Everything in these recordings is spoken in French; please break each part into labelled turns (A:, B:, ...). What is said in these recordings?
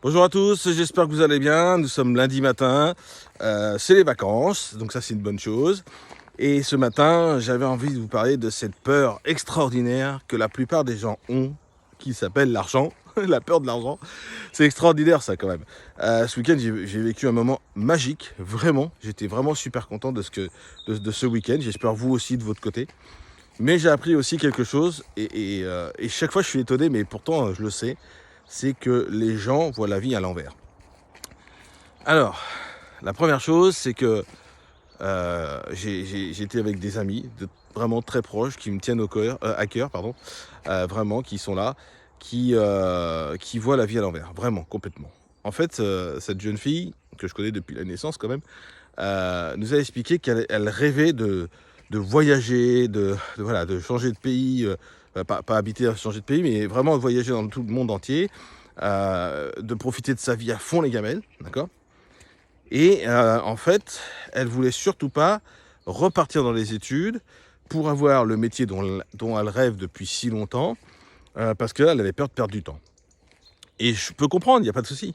A: Bonjour à tous, j'espère que vous allez bien. Nous sommes lundi matin, c'est les vacances, donc ça c'est une bonne chose. Et ce matin, j'avais envie de vous parler de cette peur extraordinaire que la plupart des gens ont, qui s'appelle l'argent, la peur de l'argent. C'est extraordinaire ça quand même. Ce week-end, j'ai vécu un moment magique, vraiment. J'étais vraiment super content de ce week-end. J'espère vous aussi de votre côté. Mais j'ai appris aussi quelque chose, et chaque fois je suis étonné, mais pourtant je le sais, c'est que les gens voient la vie à l'envers. Alors, la première chose, c'est que j'étais avec des amis vraiment très proches qui me tiennent à cœur, pardon, vraiment, qui sont là, qui voient la vie à l'envers, vraiment, complètement. En fait, cette jeune fille, que je connais depuis la naissance quand même, nous a expliqué qu'elle rêvait de voyager, voilà, de changer de pays, pas habiter, changer de pays, mais vraiment de voyager dans tout le monde entier, de profiter de sa vie à fond les gamelles, d'accord. Et en fait, elle voulait surtout pas repartir dans les études pour avoir le métier dont elle rêve depuis si longtemps, parce qu'elle avait peur de perdre du temps. Et je peux comprendre, il n'y a pas de souci.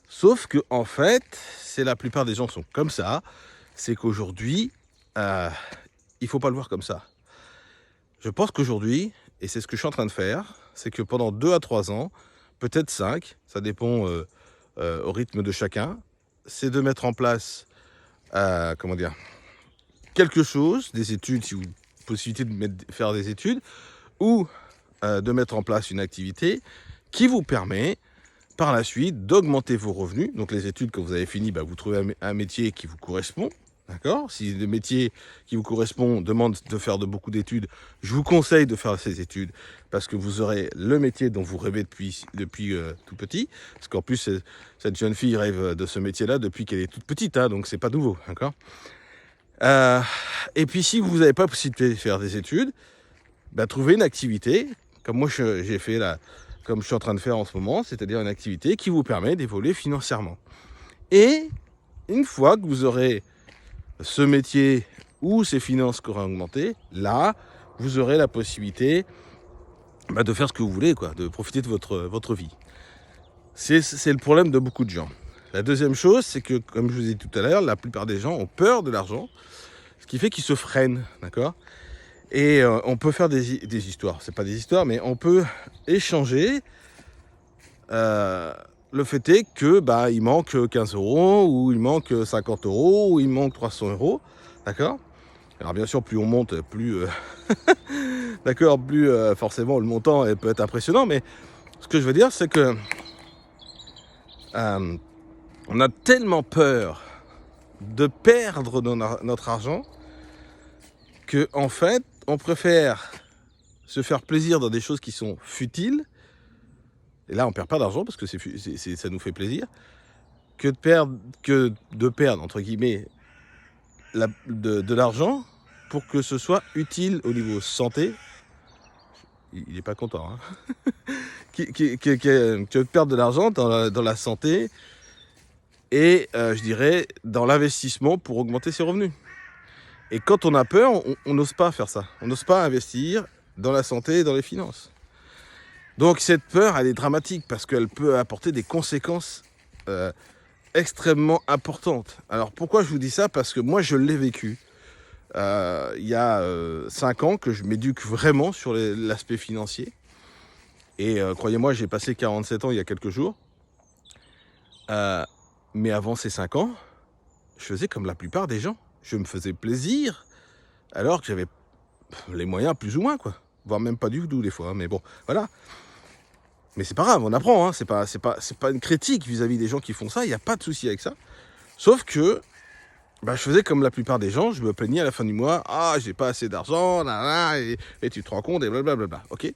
A: Sauf que en fait, c'est la plupart des gens sont comme ça, c'est qu'aujourd'hui, euh, il faut pas le voir comme ça. Je pense qu'aujourd'hui, et c'est ce que je suis en train de faire, c'est que pendant 2 à 3 ans, peut-être 5, ça dépend au rythme de chacun, c'est de mettre en place, comment dire, quelque chose, des études, si vous avez possibilité de faire des études, ou de mettre en place une activité qui vous permet par la suite d'augmenter vos revenus. Donc les études que vous avez finies, vous trouvez un métier qui vous correspond. D'accord. Si le métier qui vous correspond demande de faire de beaucoup d'études, je vous conseille de faire ces études parce que vous aurez le métier dont vous rêvez depuis tout petit. Parce qu'en plus, cette jeune fille rêve de ce métier-là depuis qu'elle est toute petite, hein, donc c'est pas nouveau. D'accord. Et puis si vous n'avez pas possibilité de faire des études, trouvez une activité, comme moi j'ai fait là, comme je suis en train de faire en ce moment, c'est-à-dire une activité qui vous permet d'évoluer financièrement. Et une fois que vous aurez ce métier ou ces finances qui auront augmenté, là, vous aurez la possibilité de faire ce que vous voulez, quoi, de profiter de votre vie. C'est le problème de beaucoup de gens. La deuxième chose, c'est que, comme je vous ai dit tout à l'heure, la plupart des gens ont peur de l'argent, ce qui fait qu'ils se freinent, d'accord. Et on peut faire des histoires, c'est pas des histoires, mais on peut échanger. Le fait est que il manque 15 euros, ou il manque 50 euros, ou il manque 300 euros, d'accord. Alors bien sûr, plus on monte, plus d'accord, plus forcément le montant peut être impressionnant, mais ce que je veux dire, c'est que on a tellement peur de perdre notre argent que en fait, on préfère se faire plaisir dans des choses qui sont futiles. Et là, on perd pas d'argent parce que ça nous fait plaisir, que de perdre entre guillemets de l'argent pour que ce soit utile au niveau santé. Il est pas content, hein. Que de perdre de l'argent dans la santé et je dirais dans l'investissement pour augmenter ses revenus. Et quand on a peur, on n'ose pas faire ça. On n'ose pas investir dans la santé et dans les finances. Donc cette peur, elle est dramatique parce qu'elle peut apporter des conséquences extrêmement importantes. Alors pourquoi je vous dis ça? Parce que moi je l'ai vécu. Il y a 5 ans que je m'éduque vraiment sur l'aspect financier. Et croyez-moi, j'ai passé 47 ans il y a quelques jours. Mais avant ces 5 ans, je faisais comme la plupart des gens. Je me faisais plaisir alors que j'avais les moyens plus ou moins, quoi. Voire même pas du tout des fois, mais bon, voilà. Mais c'est pas grave, on apprend, hein. C'est pas une critique vis-à-vis des gens qui font ça, il n'y a pas de souci avec ça. Sauf que je faisais comme la plupart des gens, je me plaignais à la fin du mois, ah, j'ai pas assez d'argent, et tu te rends compte, et blablabla, ok.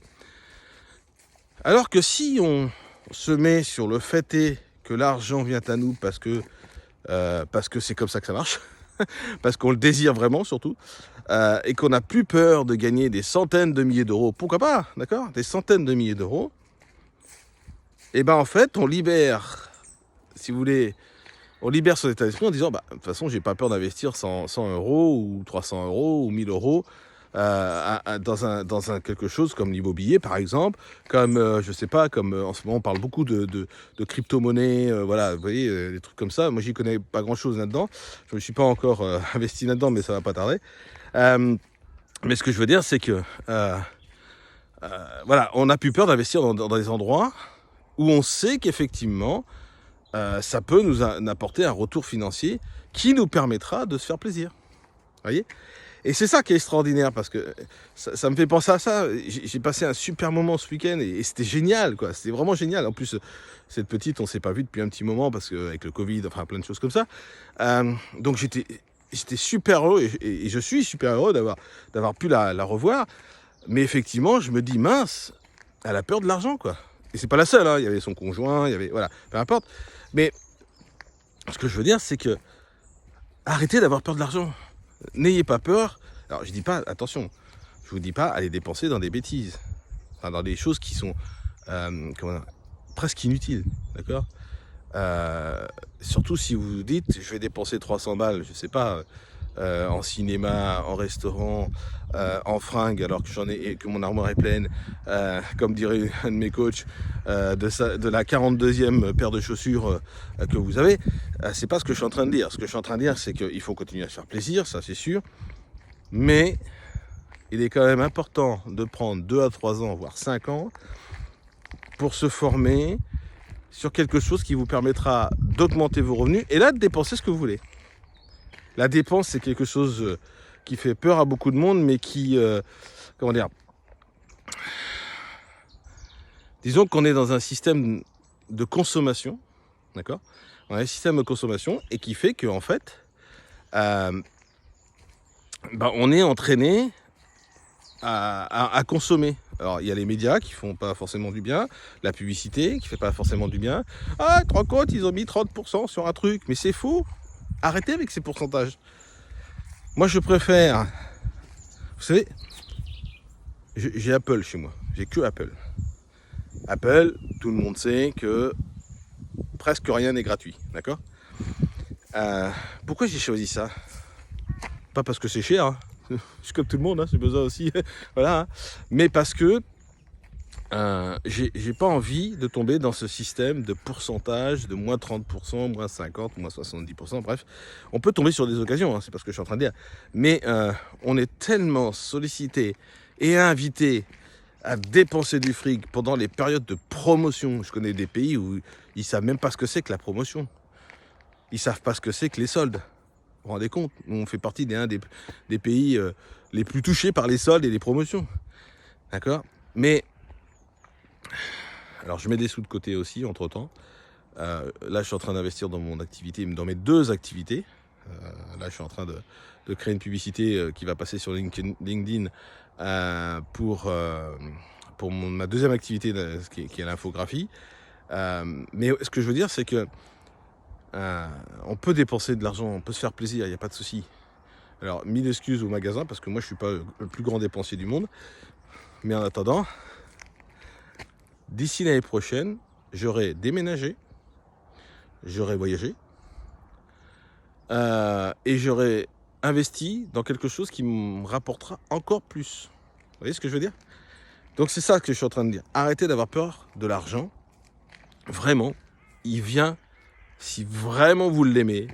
A: Alors que si on se met sur le fait est que l'argent vient à nous parce que c'est comme ça que ça marche, parce qu'on le désire vraiment surtout, et qu'on n'a plus peur de gagner des centaines de milliers d'euros, pourquoi pas, d'accord, des centaines de milliers d'euros, et en fait on libère, si vous voulez, on libère son état d'esprit en disant, de toute façon j'ai pas peur d'investir 100 euros ou 300 euros ou 1000 euros dans un quelque chose comme l'immobilier, par exemple, comme, je sais pas, comme en ce moment, on parle beaucoup de crypto-monnaie, voilà, vous voyez, des trucs comme ça. Moi, j'y connais pas grand-chose là-dedans. Je me suis pas encore investi là-dedans, mais ça va pas tarder. Mais ce que je veux dire, c'est que, voilà, on n'a plus peur d'investir dans des endroits où on sait qu'effectivement, ça peut nous apporter un retour financier qui nous permettra de se faire plaisir. Vous voyez ? Et c'est ça qui est extraordinaire, parce que ça me fait penser à ça. J'ai passé un super moment ce week-end et c'était génial, quoi. C'était vraiment génial. En plus, cette petite, on ne s'est pas vu depuis un petit moment parce qu'avec le Covid, enfin plein de choses comme ça. Donc j'étais super heureux et je suis super heureux d'avoir pu la revoir. Mais effectivement, je me dis, mince, elle a peur de l'argent, quoi. Et c'est pas la seule, hein. Il y avait son conjoint, il y avait, voilà, peu importe. Mais ce que je veux dire, c'est que arrêtez d'avoir peur de l'argent. N'ayez pas peur. Alors, je dis pas, attention, je vous dis pas allez dépenser dans des bêtises, enfin, dans des choses qui sont presque inutiles, d'accord. Surtout si vous vous dites, je vais dépenser 300 balles, je sais pas, en cinéma, en restaurant, en fringues, alors que que mon armoire est pleine, comme dirait un de mes coachs, de la 42e paire de chaussures que vous avez. C'est pas ce que je suis en train de dire. Ce que je suis en train de dire, c'est qu'il faut continuer à se faire plaisir, ça c'est sûr, mais il est quand même important de prendre 2 à 3 ans, voire 5 ans, pour se former sur quelque chose qui vous permettra d'augmenter vos revenus et là de dépenser ce que vous voulez. La dépense, c'est quelque chose qui fait peur à beaucoup de monde, mais qui, comment dire, disons qu'on est dans un système de consommation, d'accord ? On a un système de consommation et qui fait qu'en fait, on est entraîné à consommer. Alors, il y a les médias qui font pas forcément du bien, la publicité qui fait pas forcément du bien. Ah, tu te rends compte, ils ont mis 30% sur un truc, mais c'est faux. Arrêtez avec ces pourcentages. Moi, je préfère... Vous savez, j'ai Apple chez moi. J'ai que Apple. Apple, tout le monde sait que presque rien n'est gratuit, d'accord ? Pourquoi j'ai choisi ça ? Pas parce que c'est cher, hein. Je suis comme tout le monde, hein, j'ai besoin aussi, voilà. Hein. Mais parce que j'ai pas envie de tomber dans ce système de pourcentage de moins 30%, moins 50%, moins 70%, bref. On peut tomber sur des occasions, hein, c'est pas ce que je suis en train de dire. Mais on est tellement sollicité et invité à dépenser du fric pendant les périodes de promotion. Je connais des pays où ils savent même pas ce que c'est que la promotion. Ils savent pas ce que c'est que les soldes. Vous vous rendez compte ? On fait partie des pays les plus touchés par les soldes et les promotions. D'accord ? Mais alors je mets des sous de côté aussi entre-temps. Là, je suis en train d'investir dans mon activité, dans mes 2 activités. Là, je suis en train de créer une publicité qui va passer sur LinkedIn pour ma 2e activité, qui est l'infographie. Mais ce que je veux dire, c'est que on peut dépenser de l'argent, on peut se faire plaisir, il n'y a pas de souci. Alors, 1000 excuses au magasin, parce que moi, je ne suis pas le plus grand dépensier du monde. Mais en attendant, d'ici l'année prochaine, j'aurai déménagé, j'aurai voyagé, et j'aurai investi dans quelque chose qui me rapportera encore plus. Vous voyez ce que je veux dire ? Donc c'est ça que je suis en train de dire. Arrêtez d'avoir peur de l'argent. Vraiment, il vient si vraiment vous l'aimez.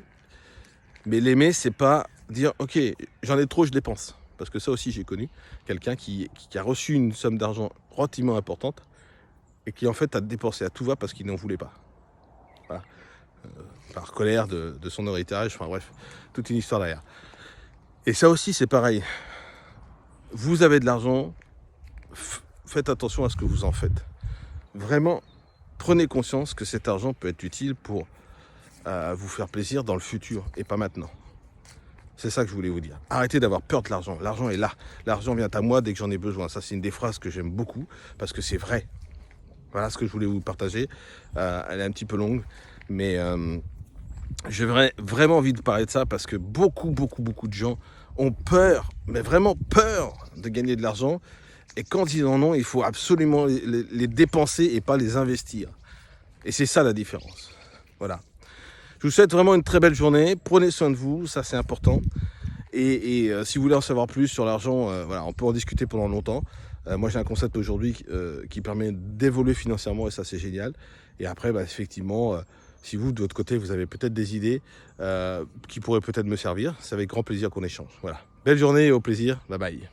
A: Mais l'aimer, c'est pas dire « Ok, j'en ai trop, je dépense ». Parce que ça aussi, j'ai connu quelqu'un qui a reçu une somme d'argent relativement importante et qui en fait a dépensé à tout va parce qu'il n'en voulait pas. Voilà. Par colère de son héritage, enfin bref, toute une histoire derrière. Et ça aussi, c'est pareil. Vous avez de l'argent, faites attention à ce que vous en faites. Vraiment, prenez conscience que cet argent peut être utile pour vous faire plaisir dans le futur et pas maintenant. C'est ça que je voulais vous dire. Arrêtez d'avoir peur de l'argent. L'argent est là. L'argent vient à moi dès que j'en ai besoin. Ça, c'est une des phrases que j'aime beaucoup parce que c'est vrai. Voilà ce que je voulais vous partager. Elle est un petit peu longue, mais j'aurais vraiment envie de parler de ça parce que beaucoup de gens ont peur, mais vraiment peur de gagner de l'argent. Et quand ils en ont, il faut absolument les dépenser et pas les investir. Et c'est ça la différence. Voilà. Je vous souhaite vraiment une très belle journée. Prenez soin de vous, ça c'est important. Et si vous voulez en savoir plus sur l'argent, voilà, on peut en discuter pendant longtemps. Moi, j'ai un concept aujourd'hui qui permet d'évoluer financièrement et ça, c'est génial. Et après, bah, effectivement, si vous, de votre côté, vous avez peut-être des idées qui pourraient peut-être me servir, c'est avec grand plaisir qu'on échange. Voilà. Belle journée et au plaisir. Bye bye.